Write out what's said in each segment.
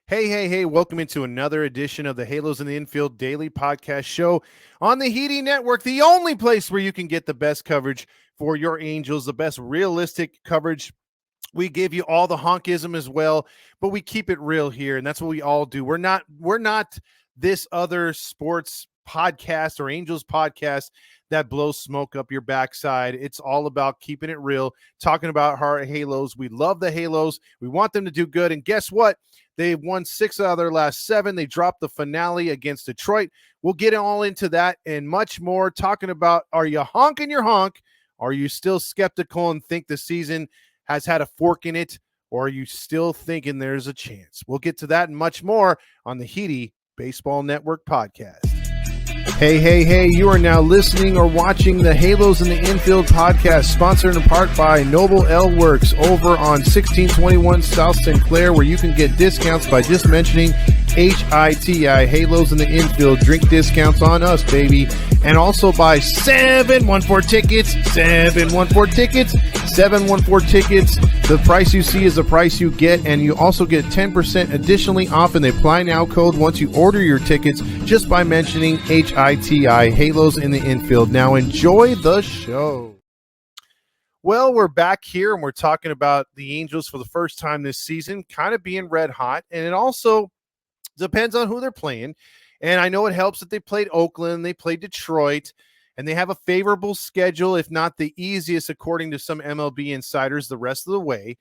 Hey, welcome into another edition of the Halos in the Infield Daily Podcast Show on the Heedy Network, the only place where you can get the best coverage for your Angels, the best realistic coverage. We give you all the honkism as well, but we keep it real here, and that's what we all do. We're not this other sports podcast or Angels podcast that blows smoke up your backside. It's all about keeping it real, talking about our Halos. We love the Halos. We want them to do good, and guess what? They've won 6 out of their last 7. They dropped the finale against Detroit. We'll get all into that and much more, talking about, are you honking your honk? Are you still skeptical and think the season has had a fork in it, or are you still thinking there's a chance? We'll get to that and much more on the Heedy Baseball Network podcast. Hey, you are now listening or watching the Halos in the Infield podcast, sponsored in part by Noble L Works over on 1621 South Sinclair, where you can get discounts by just mentioning HITI, Halos in the Infield. Drink discounts on us, baby. And also by 714 Tickets. The price you see is the price you get, and you also get 10% additionally off in the Apply Now code once you order your tickets just by mentioning HITI, Halos in the Infield. Now enjoy the show. Well, we're back here, and we're talking about the Angels for the first time this season, kind of being red hot, and it also depends on who they're playing. And I know it helps that they played Oakland, they played Detroit, and they have a favorable schedule, if not the easiest, according to some MLB insiders, the rest of the way.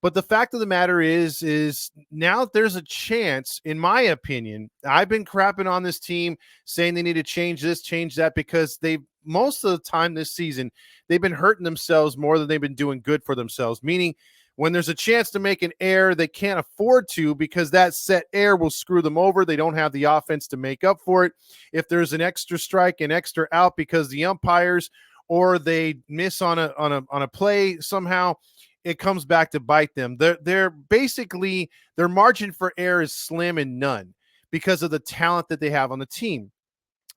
But the fact of the matter is now there's a chance, in my opinion. I've been crapping on this team, saying they need to change this, change that, because most of the time this season, they've been hurting themselves more than they've been doing good for themselves, meaning when there's a chance to make an error, they can't afford to, because that set error will screw them over. They don't have the offense to make up for it. If there's an extra strike, an extra out because the umpires, or they miss on a play somehow, it comes back to bite them. They're basically, their margin for error is slim and none because of the talent that they have on the team.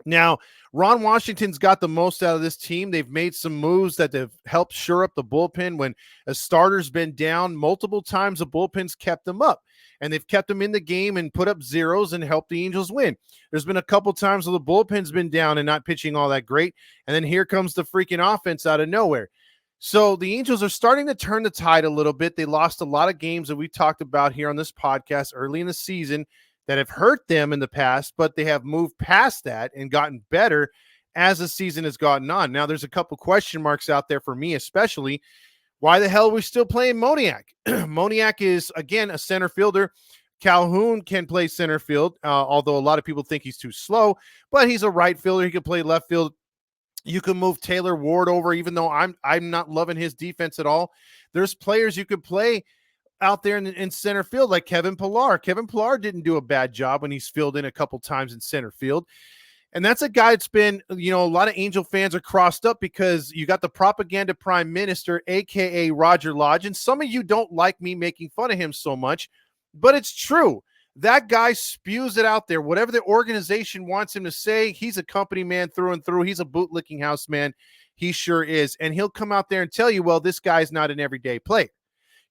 Now, Ron Washington's got the most out of this team. They've made some moves that have helped shore up the bullpen. When a starter's been down multiple times, the bullpen's kept them up, and they've kept them in the game and put up zeros and helped the Angels win. There's been a couple times where the bullpen's been down and not pitching all that great, and then here comes the freaking offense out of nowhere. So the Angels are starting to turn the tide a little bit. They lost a lot of games that we talked about here on this podcast early in the season that have hurt them in the past, but they have moved past that and gotten better as the season has gotten on. Now, there's a couple question marks out there for me, especially. Why the hell are we still playing Moniak? Moniak is, again, a center fielder. Calhoun can play center field, although a lot of people think he's too slow, but he's a right fielder. He can play left field. You can move Taylor Ward over, even though I'm not loving his defense at all. There's players you could play out there in center field, like Kevin Pillar. Kevin Pillar didn't do a bad job when he's filled in a couple times in center field. And that's a guy that's been, a lot of Angel fans are crossed up because you got the propaganda prime minister, a.k.a. Roger Lodge. And some of you don't like me making fun of him so much, but it's true. That guy spews it out there. Whatever the organization wants him to say, he's a company man through and through. He's a bootlicking house man. He sure is. And he'll come out there and tell you, well, this guy's not an everyday player.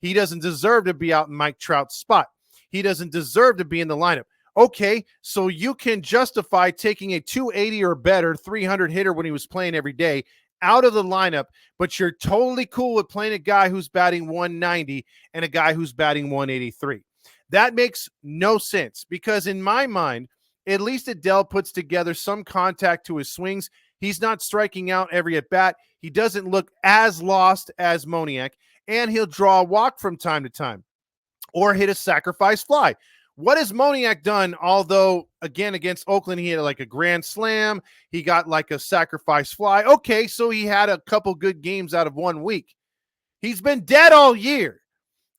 He doesn't deserve to be out in Mike Trout's spot. He doesn't deserve to be in the lineup. Okay, so you can justify taking a 280 or better 300 hitter when he was playing every day out of the lineup, but you're totally cool with playing a guy who's batting 190 and a guy who's batting 183. That makes no sense, because in my mind, at least Adele puts together some contact to his swings. He's not striking out every at bat. He doesn't look as lost as Moniak, and he'll draw a walk from time to time or hit a sacrifice fly. What has Moniak done? Although, again, against Oakland, he had like a grand slam. He got like a sacrifice fly. Okay, so he had a couple good games out of 1 week. He's been dead all year.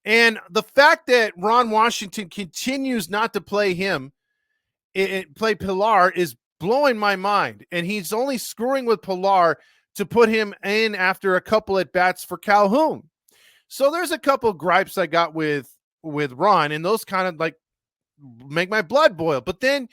And the fact that Ron Washington continues not to play him, play Pillar, is blowing my mind. And he's only screwing with Pillar to put him in after a couple at bats for Calhoun. So there's a couple gripes I got with Ron, and those kind of like make my blood boil. But then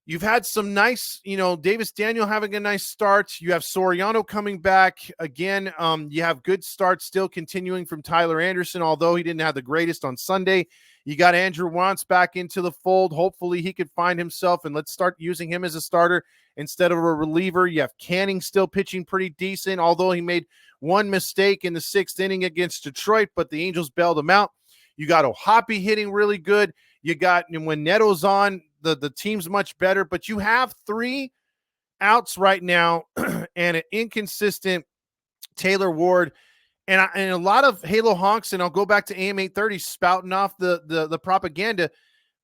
you've had some nice, Davis Daniel having a nice start. You have Soriano coming back again. You have good starts still continuing from Tyler Anderson, although he didn't have the greatest on Sunday. You got Andrew Wantz back into the fold. Hopefully he could find himself, and let's start using him as a starter instead of a reliever. You have Canning still pitching pretty decent, although he made one mistake in the 6th inning against Detroit, but the Angels bailed him out. You got O'Hoppe hitting really good. You got, and when Neto's on, the team's much better, but you have 3 outs right now and an inconsistent Taylor Ward. And a lot of Halo honks, and I'll go back to AM 830 spouting off the propaganda.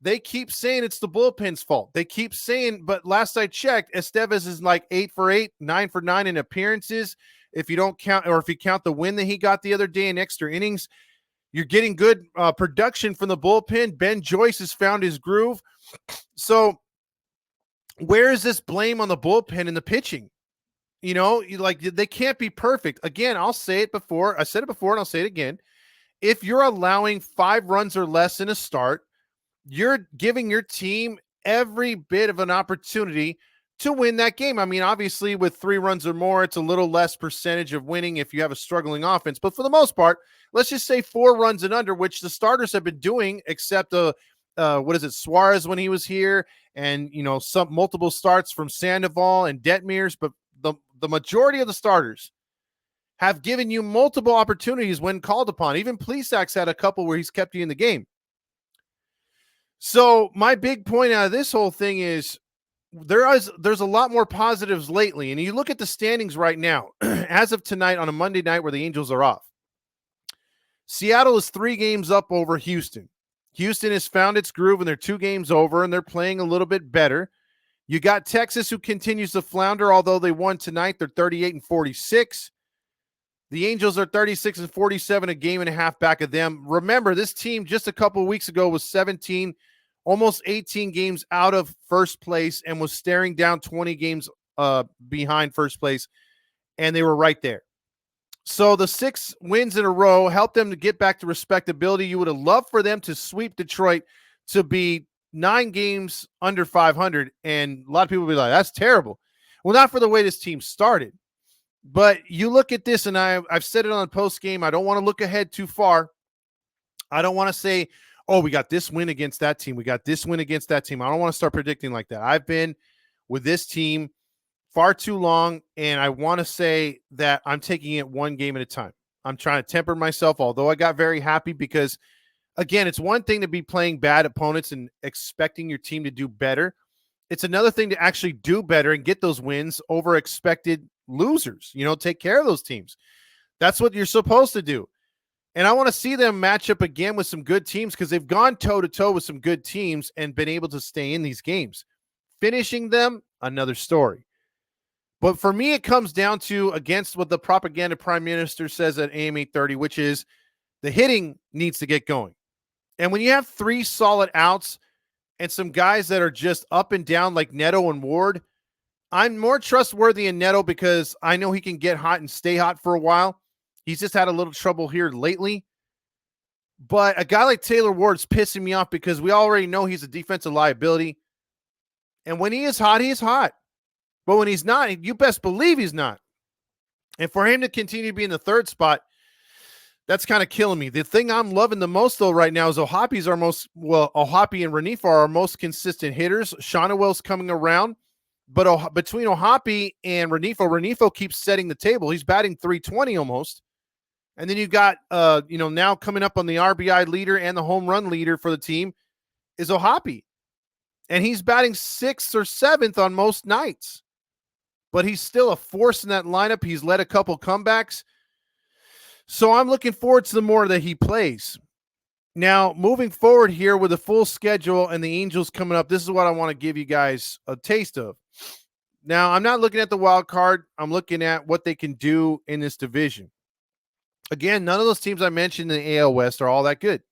They keep saying it's the bullpen's fault. They keep saying, but last I checked, Estevez is like 8 for 8, 9 for 9 in appearances. If you don't count, or if you count the win that he got the other day in extra innings, you're getting good production from the bullpen. Ben Joyce has found his groove. So where is this blame on the bullpen and the pitching? You know, like, they can't be perfect. Again, I'll say it before. I said it before and I'll say it again. If you're allowing 5 runs or less in a start, you're giving your team every bit of an opportunity to win that game. I mean, obviously with 3 runs or more, it's a little less percentage of winning if you have a struggling offense. But for the most part, let's just say 4 runs and under, which the starters have been doing, except Suarez when he was here, and, you know, some multiple starts from Sandoval and Detmers. But the majority of the starters have given you multiple opportunities when called upon. Even Plesac's had a couple where he's kept you in the game. So my big point out of this whole thing is there's a lot more positives lately. And you look at the standings right now, as of tonight on a Monday night where the Angels are off. Seattle is 3 games up over Houston. Houston has found its groove, and they're 2 games over, and they're playing a little bit better. You got Texas, who continues to flounder, although they won tonight. They're 38-46. The Angels are 36-47, a game and a half back of them. Remember, this team just a couple of weeks ago was 17, almost 18 games out of first place, and was staring down 20 games behind first place, and they were right there. So the 6 wins in a row helped them to get back to respectability. You would have loved for them to sweep Detroit to be 9 games under 500, and a lot of people will be like, that's terrible. Well, not for the way this team started. But you look at this, and I've said it on the post game. I don't want to look ahead too far. I don't want to say, oh, we got this win against that team. We got this win against that team. I don't want to start predicting like that. I've been with this team far too long, and I want to say that I'm taking it one game at a time. I'm trying to temper myself, although I got very happy because, again, it's one thing to be playing bad opponents and expecting your team to do better. It's another thing to actually do better and get those wins over expected losers. You know, take care of those teams. That's what you're supposed to do. And I want to see them match up again with some good teams, because they've gone toe-to-toe with some good teams and been able to stay in these games. Finishing them, another story. But for me, it comes down to, against what the propaganda prime minister says at AM 830, which is the hitting needs to get going. And when you have 3 solid outs and some guys that are just up and down like Neto and Ward, I'm more trustworthy in Neto because I know he can get hot and stay hot for a while. He's just had a little trouble here lately. But a guy like Taylor Ward's pissing me off because we already know he's a defensive liability. And when he is hot, he is hot. But when he's not, you best believe he's not. And for him to continue to be in the 3rd spot, that's kind of killing me. The thing I'm loving the most, though, right now is O'Hoppe and Renifo are our most consistent hitters. Shonowell's coming around. But between O'Hoppe and Renifo keeps setting the table. He's batting .320 almost. And then you got, now coming up on the RBI leader and the home run leader for the team is O'Hoppe. And he's batting 6th or 7th on most nights. But he's still a force in that lineup. He's led a couple comebacks. So I'm looking forward to the more that he plays. Now, moving forward here with a full schedule and the Angels coming up, this is what I want to give you guys a taste of. Now, I'm not looking at the wild card. I'm looking at what they can do in this division. Again, none of those teams I mentioned in the AL West are all that good.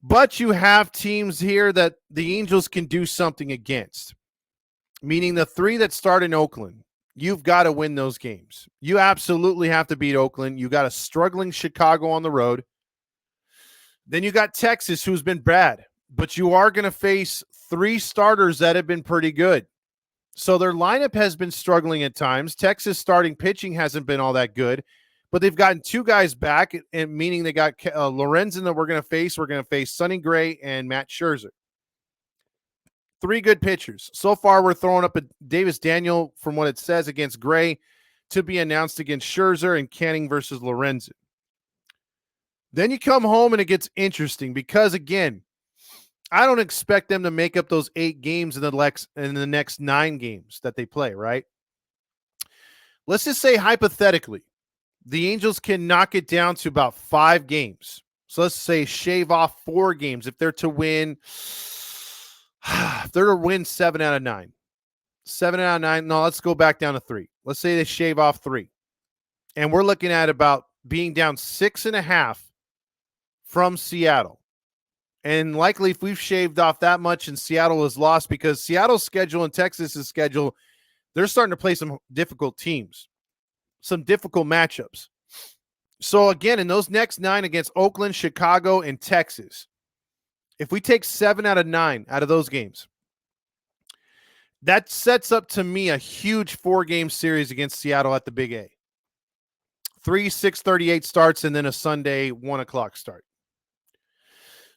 But you have teams here that the Angels can do something against, meaning the 3 that start in Oakland. You've got to win those games. You absolutely have to beat Oakland. You got a struggling Chicago on the road. Then you got Texas, who's been bad, but you are going to face 3 starters that have been pretty good. So their lineup has been struggling at times. Texas starting pitching hasn't been all that good. but they've gotten two guys back, and meaning they got Lorenzen that we're going to face. We're going to face Sonny Gray and Matt Scherzer. Three good pitchers. So far, we're throwing up a Davis Daniel, from what it says, against Gray, to be announced against Scherzer, and Canning versus Lorenzen. Then you come home and it gets interesting because, again, I don't expect them to make up those 8 games in the next 9 games that they play, right? Let's just say, hypothetically, the Angels can knock it down to about 5 games. So let's say shave off 4 games if they're to win. If they're to win 7 out of 9. 7 out of 9. No, let's go back down to 3. Let's say they shave off 3. And we're looking at about being down 6.5 from Seattle. And likely, if we've shaved off that much and Seattle is lost, because Seattle's schedule and Texas's schedule, they're starting to play some difficult teams, some difficult matchups. So again, in those next 9 against Oakland, Chicago, and Texas, if we take 7 out of 9 out of those games, that sets up to me a huge 4-game series against Seattle at the Big A. 3 6:38 starts and then a Sunday 1 o'clock start.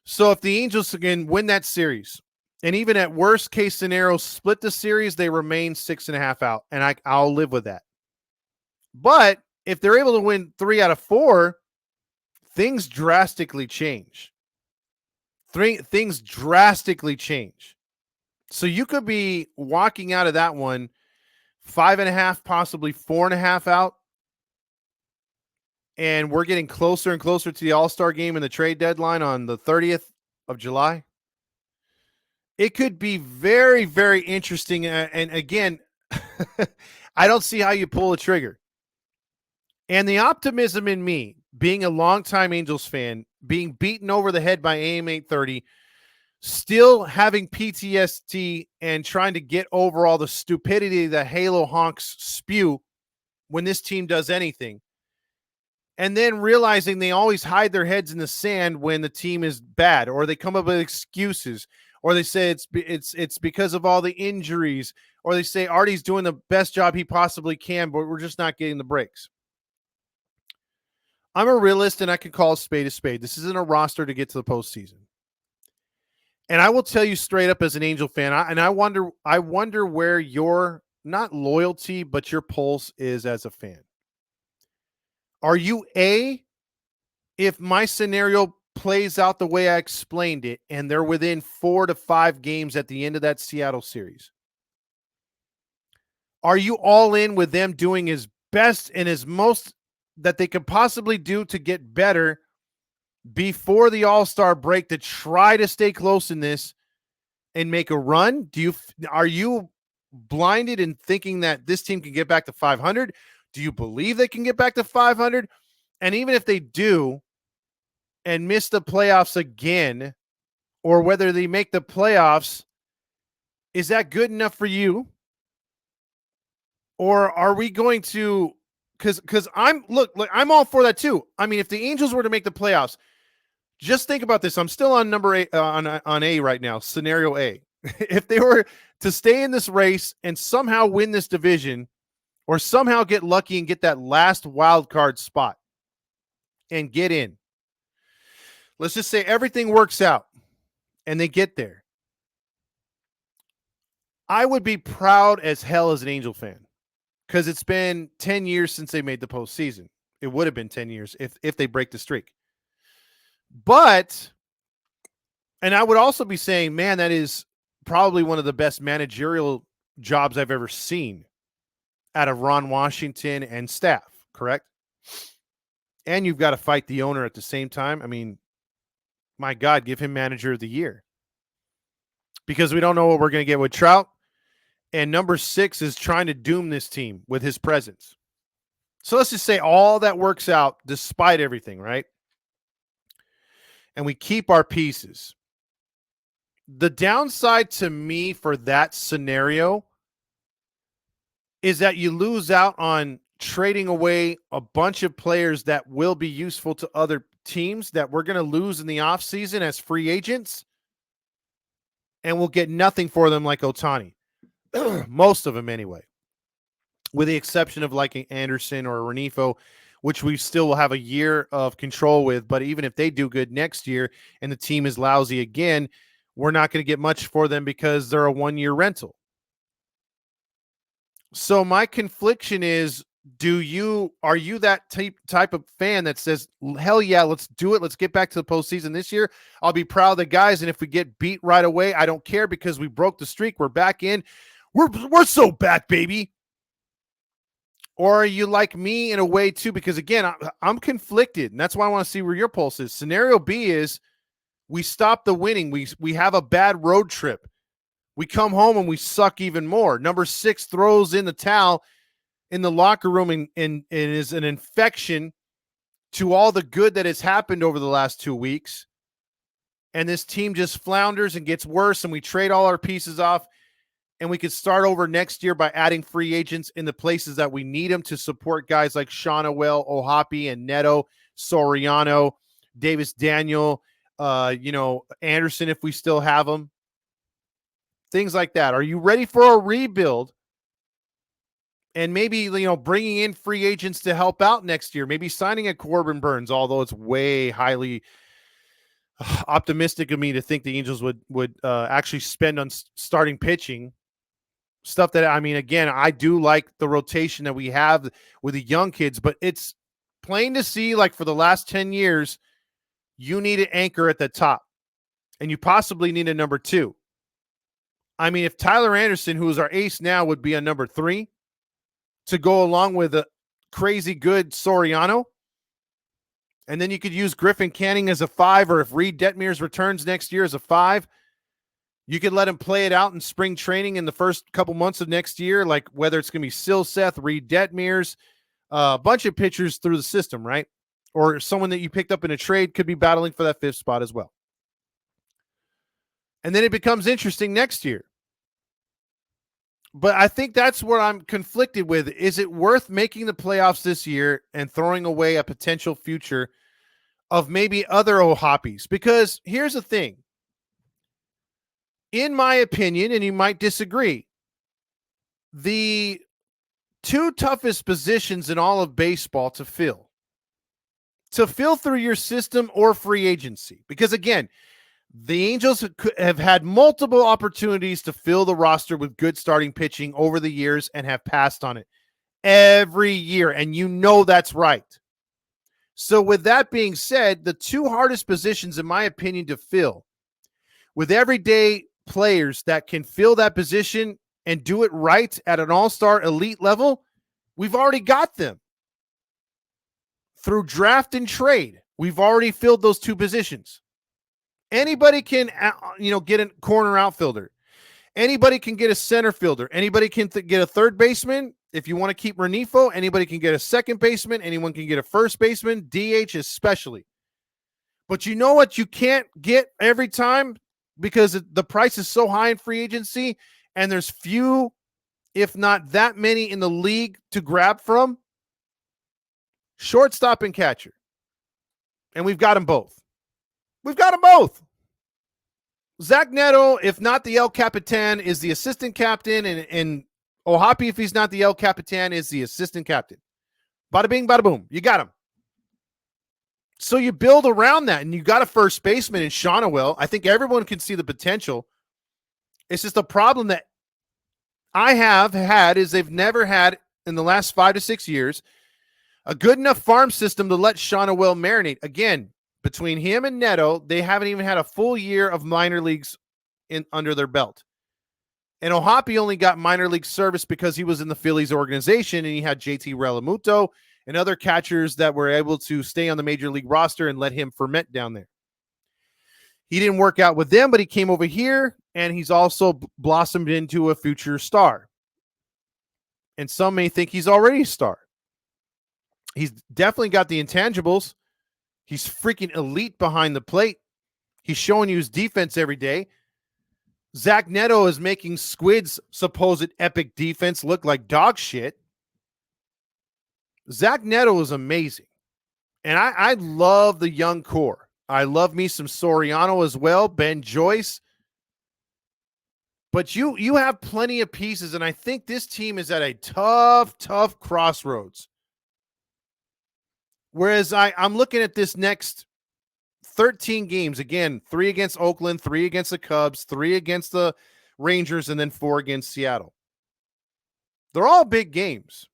So if the Angels can win that series, and even at worst case scenario split the series, they remain 6.5 out, and I'll live with that. But if they're able to win 3 out of 4, things drastically change. Things drastically change. So you could be walking out of that one 5.5, possibly 4.5 out. And we're getting closer and closer to the All-Star game and the trade deadline on the 30th of July. It could be very, very interesting. And again, I don't see how you pull a trigger. And the optimism in me, being a longtime Angels fan, being beaten over the head by AM 830, still having PTSD and trying to get over all the stupidity that Halo honks spew when this team does anything. And then realizing they always hide their heads in the sand when the team is bad, or they come up with excuses, or they say it's because of all the injuries, or they say Artie's doing the best job he possibly can, but we're just not getting the breaks. I'm a realist, and I can call a spade a spade. This isn't a roster to get to the postseason. And I will tell you straight up as an Angel fan, I wonder where your, not loyalty, but your pulse is as a fan. Are you if my scenario plays out the way I explained it and they're within 4 to 5 games at the end of that Seattle series? Are you all in with them doing as best and as most that they could possibly do to get better before the All-Star break to try to stay close in this and make a run? Are you blinded in thinking that this team can get back to 500? Do you believe they can get back to 500? And even if they do and miss the playoffs again, or whether they make the playoffs, is that good enough for you? Or are we going to, because I'm all for that too. I mean, if the Angels were to make the playoffs, just think about this. I'm still on number 8 on A right now, scenario A. If they were to stay in this race and somehow win this division, or somehow get lucky and get that last wild card spot and get in. Let's just say everything works out and they get there. I would be proud as hell as an Angel fan, because it's been 10 years since they made the postseason. It would have been 10 years if they break the streak. But, and I would also be saying, man, that is probably one of the best managerial jobs I've ever seen out of Ron Washington and staff, correct? And you've got to fight the owner at the same time. I mean, my God, give him manager of the year. Because we don't know what we're going to get with Trout. And number 6 is trying to doom this team with his presence. So let's just say all that works out despite everything, right? And we keep our pieces. The downside to me for that scenario is that you lose out on trading away a bunch of players that will be useful to other teams that we're going to lose in the offseason as free agents, and we'll get nothing for them like Ohtani. Most of them anyway, with the exception of like Anderson or Renifo, which we still will have a year of control with. But even if they do good next year and the team is lousy again, we're not going to get much for them because they're a 1-year rental. So my confliction is, are you that type of fan that says, hell yeah, let's do it. Let's get back to the postseason this year. I'll be proud of the guys. And if we get beat right away, I don't care because we broke the streak. We're back in. We're so back, baby. Or are you like me in a way too? Because again, I'm conflicted, and that's why I want to see where your pulse is. Scenario B is we stop the winning. We have a bad road trip. We come home and we suck even more. Number 6 throws in the towel in the locker room and is an infection to all the good that has happened over the last 2 weeks. And this team just flounders and gets worse, and we trade all our pieces off, and we could start over next year by adding free agents in the places that we need them to support guys like Shonawell, Ohapi, and Neto, Soriano, Davis Daniel, Anderson if we still have them. Things like that. Are you ready for a rebuild? And maybe, bringing in free agents to help out next year, maybe signing a Corbin Burns, although it's way highly optimistic of me to think the Angels would actually spend on starting pitching. Stuff that, again, I do like the rotation that we have with the young kids, but it's plain to see, like for the last 10 years, you need an anchor at the top, and you possibly need a number 2. If Tyler Anderson, who is our ace now, would be a number 3 to go along with a crazy good Soriano, and then you could use Griffin Canning as a 5, or if Reed Detmers returns next year as a 5, you could let him play it out in spring training in the first couple months of next year, like whether it's going to be Silseth, Reed Detmers, a bunch of pitchers through the system, right? Or someone that you picked up in a trade could be battling for that 5th spot as well. And then it becomes interesting next year. But I think that's where I'm conflicted with. Is it worth making the playoffs this year and throwing away a potential future of maybe other Ohapis? Because here's the thing. In my opinion, and you might disagree, the 2 toughest positions in all of baseball to fill through your system or free agency. Because again, the Angels have had multiple opportunities to fill the roster with good starting pitching over the years and have passed on it every year. And that's right. So with that being said, the 2 hardest positions, in my opinion, to fill with everyday players that can fill that position and do it right at an all-star elite level, we've already got them. Through draft and trade, we've already filled those 2 positions. Anybody can, get a corner outfielder. Anybody can get a center fielder. Anybody can get a third baseman. If you want to keep Renifo, anybody can get a second baseman. Anyone can get a first baseman, DH especially. But you know what you can't get every time because the price is so high in free agency and there's few, if not that many in the league to grab from? Shortstop and catcher. And we've got them both. Zach Neto, if not the El Capitan, is the assistant captain, and Ohapi, if he's not the El Capitan, is the assistant captain. Bada bing, bada boom. You got him. So you build around that, and you got a first baseman in Shonawell. I think everyone can see the potential. It's just a problem that I have had is they've never had, in the last 5 to 6 years, a good enough farm system to let Shonawell marinate. Again, between him and Neto, they haven't even had a full year of minor leagues under their belt. And Ohapi only got minor league service because he was in the Phillies organization, and he had JT Realmuto and other catchers that were able to stay on the major league roster and let him ferment down there. He didn't work out with them, but he came over here, and he's also blossomed into a future star. And some may think he's already a star. He's definitely got the intangibles. He's freaking elite behind the plate. He's showing you his defense every day. Zach Neto is making Squid's supposed epic defense look like dog shit. Zach Neto is amazing. And I love the young core. I love me some Soriano as well, Ben Joyce. But you have plenty of pieces, and I think this team is at a tough crossroads. Whereas I'm looking at this next 13 games, again, 3 against Oakland, 3 against the Cubs, 3 against the Rangers, and then 4 against Seattle. They're all big games.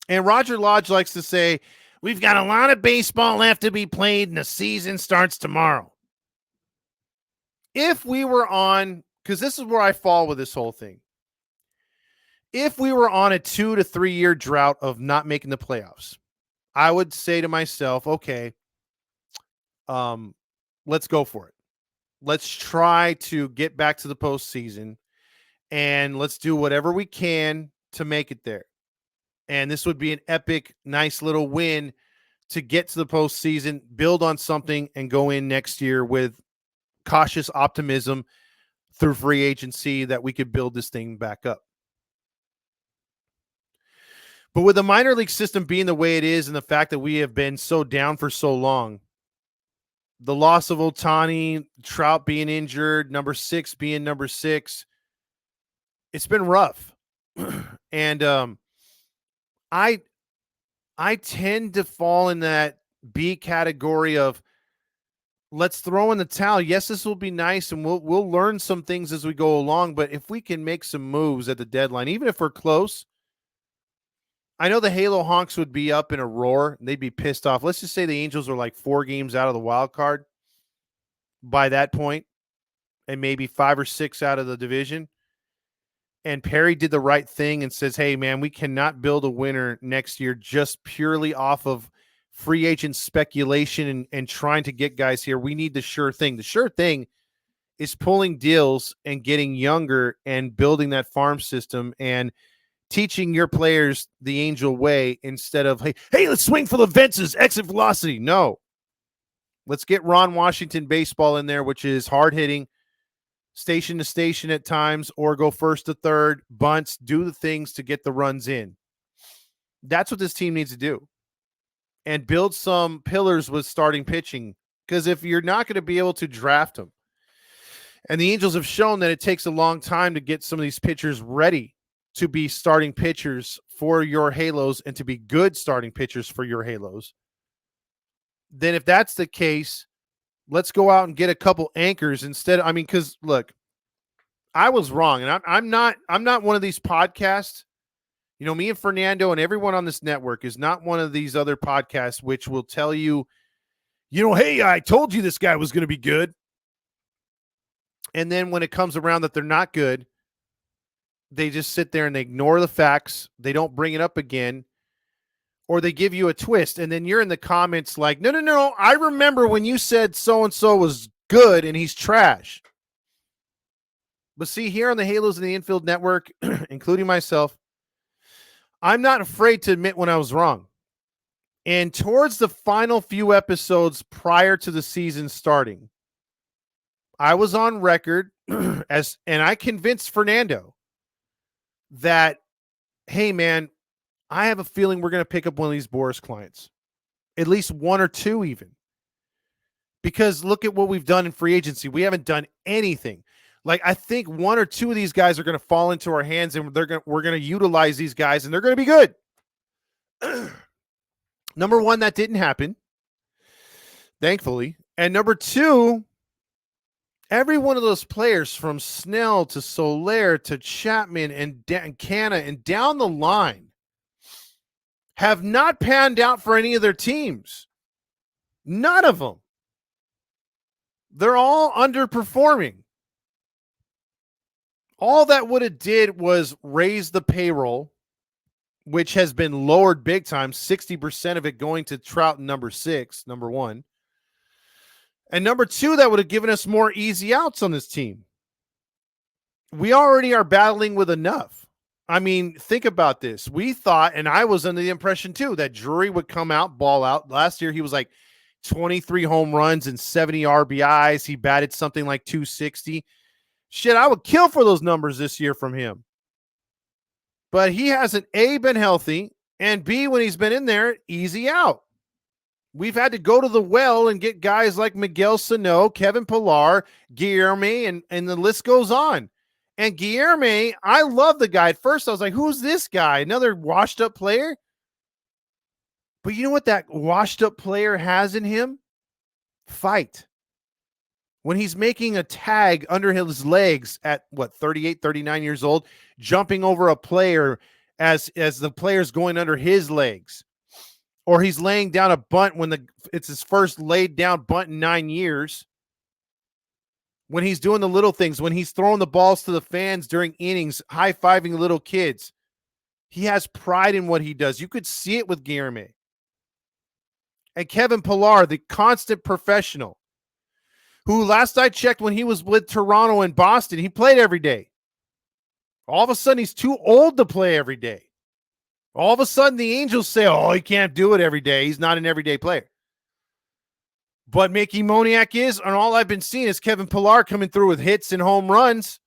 And Roger Lodge likes to say, we've got a lot of baseball left to be played, and the season starts tomorrow. If we were on, because this is where I fall with this whole thing. If we were on a 2 to 3 year drought of not making the playoffs, I would say to myself, okay, let's go for it. Let's try to get back to the postseason, and let's do whatever we can to make it there. And this would be an epic, nice little win to get to the postseason, build on something, and go in next year with cautious optimism through free agency that we could build this thing back up. But with the minor league system being the way it is and the fact that we have been so down for so long, the loss of Ohtani, Trout being injured, number 6 being number 6, it's been rough. And I tend to fall in that B category of let's throw in the towel. Yes, this will be nice, and we'll learn some things as we go along. But if we can make some moves at the deadline, even if we're close, I know the Halo honks would be up in a roar. And they'd be pissed off. Let's just say the Angels are like 4 games out of the wild card by that point, and maybe 5 or 6 out of the division. And Perry did the right thing and says, hey, man, we cannot build a winner next year just purely off of free agent speculation and trying to get guys here. We need the sure thing. The sure thing is pulling deals and getting younger and building that farm system and teaching your players the Angel way instead of, hey, let's swing for the fences, exit velocity. No. Let's get Ron Washington baseball in there, which is hard-hitting, station to station at times, or go first to third, bunts, do the things to get the runs in. That's what this team needs to do. And build some pillars with starting pitching, because if you're not going to be able to draft them, and the Angels have shown that it takes a long time to get some of these pitchers ready to be starting pitchers for your Halos and to be good starting pitchers for your Halos, then if that's the case, let's go out and get a couple anchors instead. I mean, because look, I was wrong, and I'm not one of these podcasts. You know, me and Fernando and everyone on this network is not one of these other podcasts which will tell you, hey, I told you this guy was going to be good. And then when it comes around that they're not good, they just sit there and they ignore the facts. They don't bring it up again, or they give you a twist. And then you're in the comments like, no, I remember when you said so-and-so was good and he's trash. But see, here on the Halos and the Infield Network, including myself, I'm not afraid to admit when I was wrong. And towards the final few episodes prior to the season starting, I was on record and I convinced Fernando that, hey, man, I have a feeling we're going to pick up one of these Boris clients, at least 1 or 2 even. Because look at what we've done in free agency. We haven't done anything. Like, I think 1 or 2 of these guys are going to fall into our hands, and we're going to utilize these guys, and they're going to be good. Number 1, that didn't happen, thankfully. And number 2, every one of those players from Snell to Soler to Chapman and Canna and down the line have not panned out for any of their teams. None of them. They're all underperforming. All that would have did was raise the payroll, which has been lowered big time, 60% of it going to Trout number 6, number 1. And number 2, that would have given us more easy outs on this team. We already are battling with enough. I mean, think about this. We thought, and I was under the impression too, that Drury would come out, ball out. Last year, he was like 23 home runs and 70 RBIs. He batted something like 260. Shit, I would kill for those numbers this year from him. But he hasn't, A, been healthy, and B, when he's been in there, easy out. We've had to go to the well and get guys like Miguel Sano, Kevin Pillar, Guillerme, and the list goes on. And Guillerme, I love the guy. At first, I was like, who's this guy? Another washed-up player? But you know what that washed up player has in him? Fight. When he's making a tag under his legs at 38, 39 years old, jumping over a player as the player's going under his legs, or he's laying down a bunt when it's his first laid down bunt in 9 years. When he's doing the little things, when he's throwing the balls to the fans during innings, high-fiving little kids, he has pride in what he does. You could see it with Guillermo. And Kevin Pillar, the constant professional, who last I checked when he was with Toronto and Boston, he played every day. All of a sudden, he's too old to play every day. All of a sudden, the Angels say, oh, he can't do it every day. He's not an everyday player. But Mickey Moniak is, and all I've been seeing is Kevin Pillar coming through with hits and home runs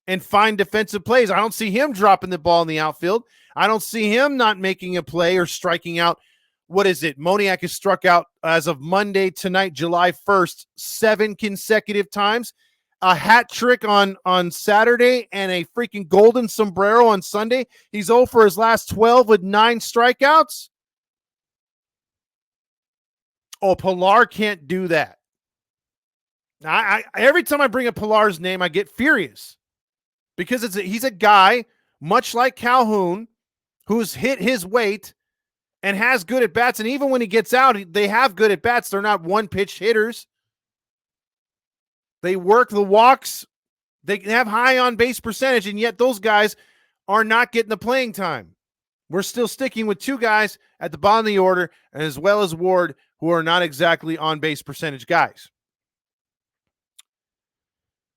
and fine defensive plays. I don't see him dropping the ball in the outfield. I don't see him not making a play or striking out. What is it? Moniak has struck out as of Monday tonight, July 1st, 7 consecutive times. A hat trick on Saturday and a freaking golden sombrero on Sunday. He's 0 for his last 12 with 9 strikeouts. Oh, Pillar can't do that. I every time I bring up Pillar's name, I get furious because he's a guy, much like Calhoun, who's hit his weight and has good at bats. And even when he gets out, they have good at bats. They're not one-pitch hitters. They work the walks. They have high on-base percentage, and yet those guys are not getting the playing time. We're still sticking with 2 guys at the bottom of the order, and as well as Ward, who are not exactly on-base percentage guys.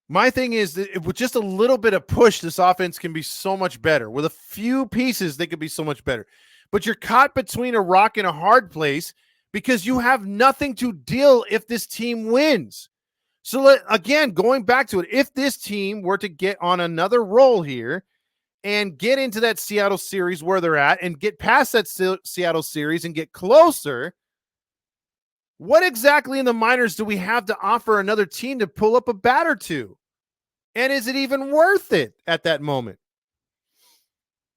My thing is that with just a little bit of push, this offense can be so much better. With a few pieces, they could be so much better. But you're caught between a rock and a hard place because you have nothing to deal if this team wins. So again, going back to it, if this team were to get on another roll here and get into that Seattle series where they're at and get past that Seattle series and get closer, what exactly in the minors do we have to offer another team to pull up a bat or two? And is it even worth it at that moment?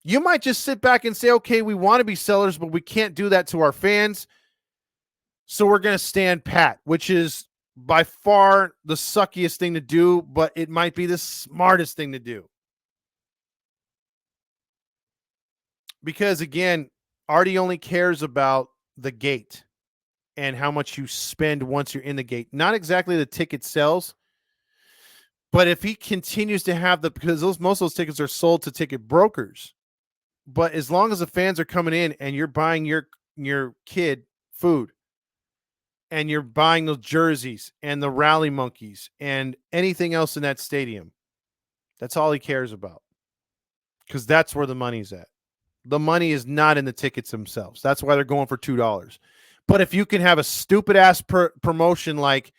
You might just sit back and say, okay, we want to be sellers, but we can't do that to our fans. So we're going to stand pat, which is by far the suckiest thing to do, but it might be the smartest thing to do. Because again, Artie only cares about the gate and how much you spend once you're in the gate. Not exactly the ticket sales, but if he continues to have because most of those tickets are sold to ticket brokers. But as long as the fans are coming in and you're buying your kid food and you're buying those jerseys and the rally monkeys and anything else in that stadium, that's all he cares about. Because that's where the money's at. The money is not in the tickets themselves. That's why they're going for $2. But if you can have a stupid-ass promotion like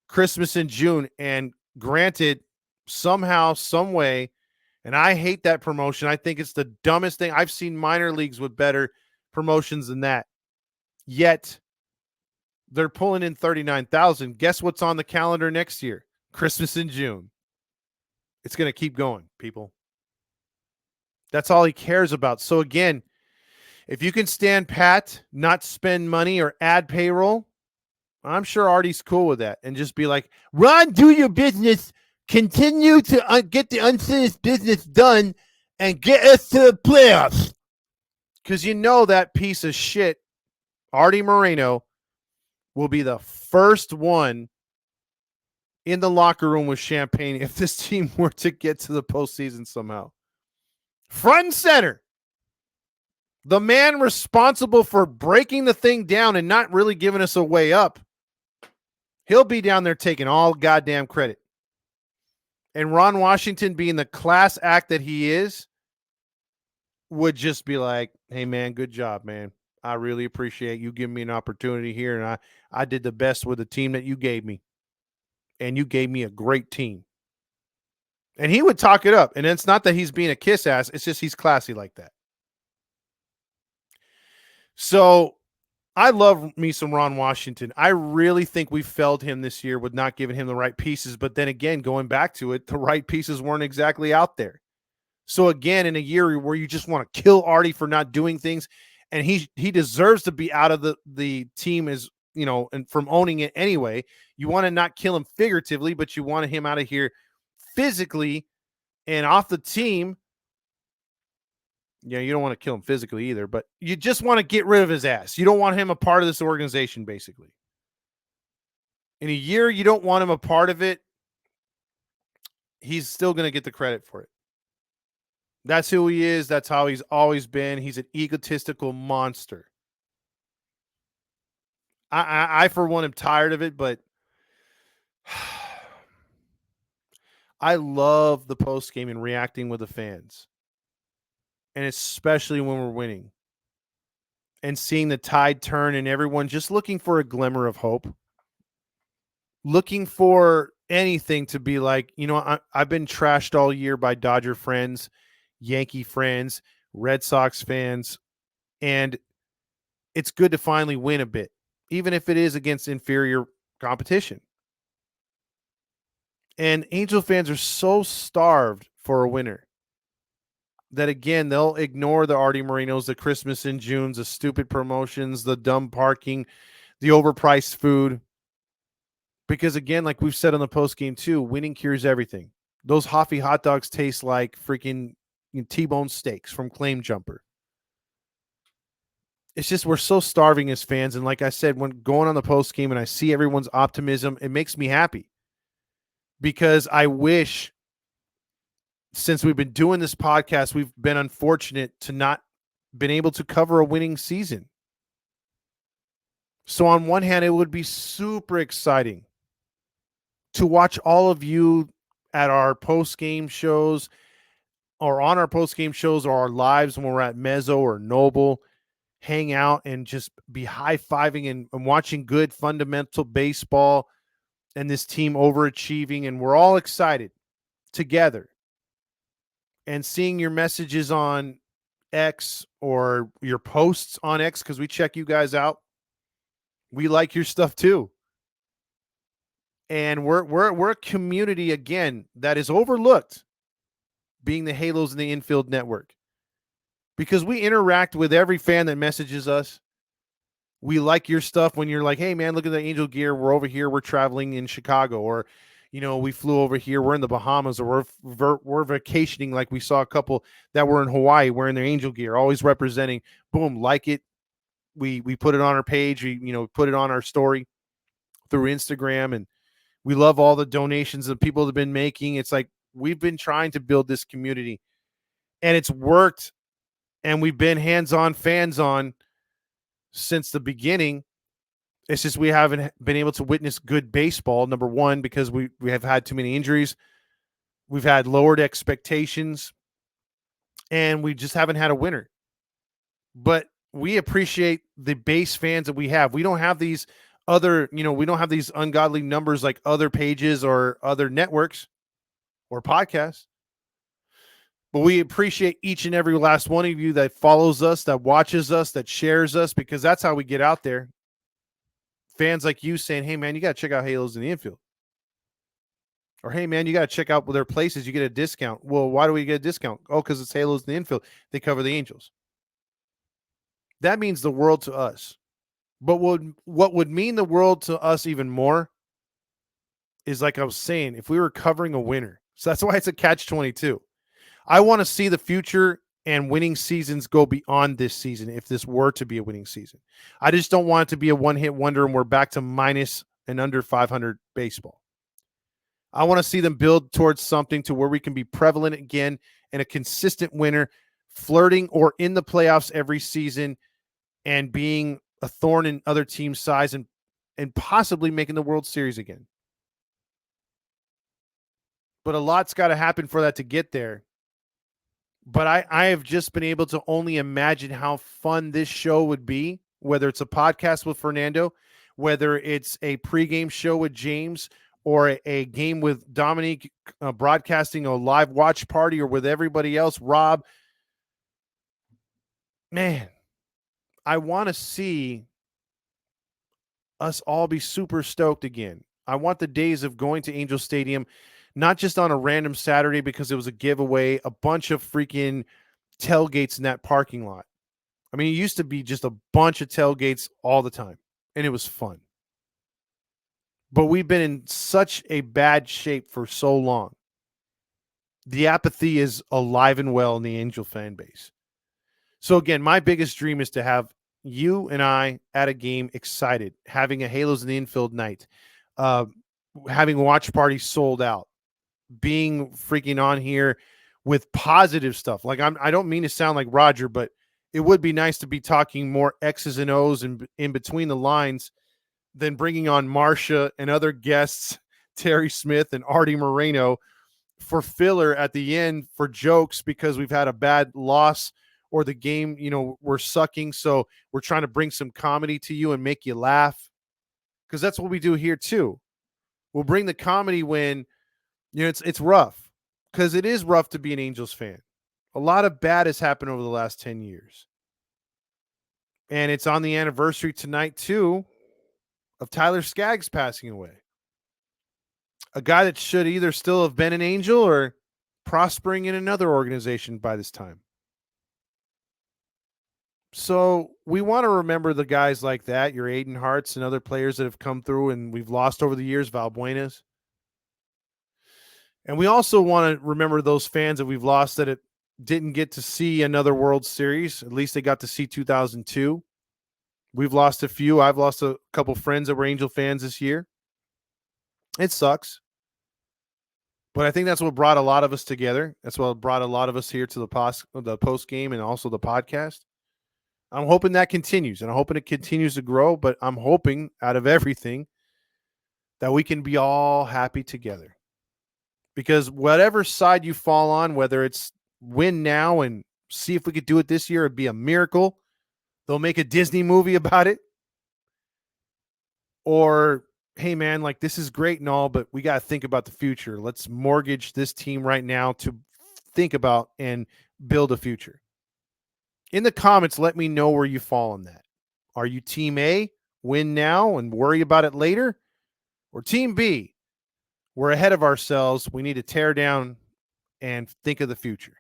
Christmas in June, and granted, somehow, some way, and I hate that promotion. I think it's the dumbest thing. I've seen minor leagues with better promotions than that. Yet, they're pulling in 39,000. Guess what's on the calendar next year? Christmas in June. It's going to keep going, people. That's all he cares about. So again, if you can stand pat, not spend money or add payroll, I'm sure Artie's cool with that. And just be like, Ron, do your business. Continue to get the unfinished business done and get us to the playoffs. Because you know that piece of shit, Artie Moreno, will be the first one in the locker room with champagne if this team were to get to the postseason somehow. Front and center. The man responsible for breaking the thing down and not really giving us a way up. He'll be down there taking all goddamn credit. And Ron Washington, being the class act that he is, would just be like, hey, man, good job, man. I really appreciate you giving me an opportunity here, and I did the best with the team that you gave me. And you gave me a great team. And he would talk it up. And it's not that he's being a kiss ass. It's just he's classy like that. So I love me some Ron Washington. I really think we failed him this year with not giving him the right pieces. But then again, going back to it, the right pieces weren't exactly out there. So again, in a year where you just want to kill Artie for not doing things and he deserves to be out of the team as and from owning it anyway. You want to not kill him figuratively, but you want him out of here physically and off the team. Yeah, you don't want to kill him physically either, but you just want to get rid of his ass. You don't want him a part of this organization, basically. In a year, you don't want him a part of it. He's still going to get the credit for it. That's who he is. That's how he's always been. He's an egotistical monster. I for one, am tired of it, but I love the post game and reacting with the fans, and especially when we're winning and seeing the tide turn and everyone just looking for a glimmer of hope, looking for anything to be like, I've been trashed all year by Dodger friends, Yankee friends, Red Sox fans, and it's good to finally win a bit, even if it is against inferior competition. And Angel fans are so starved for a winner that, again, they'll ignore the Artie Morinos, the Christmas in Junes, the stupid promotions, the dumb parking, the overpriced food. Because, again, like we've said on the post game too, winning cures everything. Those Hoffy hot dogs taste like freaking T-bone steaks from Claim Jumper. It's just we're so starving as fans. And like I said, when going on the post game and I see everyone's optimism, it makes me happy. Because I wish, since we've been doing this podcast, we've been unfortunate to not been able to cover a winning season. So on one hand, it would be super exciting to watch all of you at our post-game shows or on our post-game shows or our lives when we're at Mezzo or Noble, hang out and just be high-fiving and watching good fundamental baseball and this team overachieving, and we're all excited together. And seeing your messages on X or your posts on X, because we check you guys out. We like your stuff too. And we're a community, again, that is overlooked, being the Halos in the Infield network. Because we interact with every fan that messages us. We like your stuff when you're like, hey, man, look at the Angel gear. We're over here. We're traveling in Chicago. Or, we flew over here. We're in the Bahamas. Or we're vacationing, like we saw a couple that were in Hawaii wearing their Angel gear, always representing. Boom, like it. We put it on our page. We put it on our story through Instagram. And we love all the donations that people have been making. It's like we've been trying to build this community. And it's worked. And we've been hands-on fans on since the beginning. It's just we haven't been able to witness good baseball, number one, because we have had too many injuries. We've had lowered expectations, and we just haven't had a winner. But we appreciate the base fans that we have. We don't have these other, we don't have these ungodly numbers like other pages or other networks or podcasts. But we appreciate each and every last one of you that follows us, that watches us, that shares us, because that's how we get out there. Fans like you saying, hey, man, you got to check out Halos in the Infield. Or, hey, man, you got to check out their places. You get a discount. Well, why do we get a discount? Oh, because it's Halos in the Infield. They cover the Angels. That means the world to us. But what would mean the world to us even more is, like I was saying, if we were covering a winner. So that's why it's a catch-22. I want to see the future and winning seasons go beyond this season if this were to be a winning season. I just don't want it to be a one-hit wonder and we're back to minus and under 500 baseball. I want to see them build towards something to where we can be prevalent again and a consistent winner, flirting or in the playoffs every season and being a thorn in other teams' sides and possibly making the World Series again. But a lot's got to happen for that to get there. But I have just been able to only imagine how fun this show would be, whether it's a podcast with Fernando, whether it's a pregame show with James, or a game with Dominique broadcasting a live watch party, or with everybody else, Rob. Man, I want to see us all be super stoked again. I want the days of going to Angel Stadium, not just on a random Saturday because it was a giveaway, a bunch of freaking tailgates in that parking lot. I mean, it used to be just a bunch of tailgates all the time, and it was fun. But we've been in such a bad shape for so long. The apathy is alive and well in the Angel fan base. So again, my biggest dream is to have you and I at a game excited, having a Halos in the Infield night, uh, having watch parties sold out, being freaking on here with positive stuff. Like I don't mean to sound like Roger, but it would be nice to be talking more X's and O's in between the lines than bringing on Marsha and other guests, Terry Smith and Artie Moreno, for filler at the end for jokes because we've had a bad loss or the game, we're sucking. So we're trying to bring some comedy to you and make you laugh. Because that's what we do here too. We'll bring the comedy when, it's rough. Because it is rough to be an Angels fan. A lot of bad has happened over the last 10 years. And it's on the anniversary tonight too of Tyler Skaggs passing away. A guy that should either still have been an Angel or prospering in another organization by this time. So we want to remember the guys like that, your Aiden Harts and other players that have come through and we've lost over the years, Valbuenas. And we also want to remember those fans that we've lost that it didn't get to see another World Series. At least they got to see 2002. We've lost a few. I've lost a couple friends that were Angel fans this year. It sucks. But I think that's what brought a lot of us together. That's what brought a lot of us here to the post game and also the podcast. I'm hoping that continues, and I'm hoping it continues to grow, but I'm hoping out of everything that we can be all happy together. Because whatever side you fall on, whether it's win now and see if we could do it this year, it'd be a miracle. They'll make a Disney movie about it. Or, hey, man, like this is great and all, but we got to think about the future. Let's mortgage this team right now to think about and build a future. In the comments, let me know where you fall on that. Are you team A, win now and worry about it later? Or team B, we're ahead of ourselves. We need to tear down and think of the future.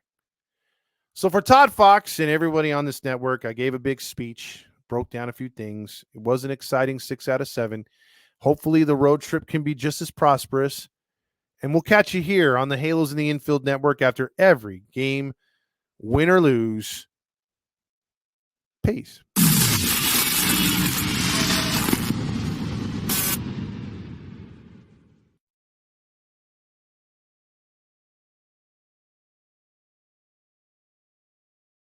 So for Todd Fox and everybody on this network, I gave a big speech, broke down a few things. It was an exciting 6 out of 7. Hopefully the road trip can be just as prosperous. And we'll catch you here on the Halos in the Infield network after every game, win or lose. Peace.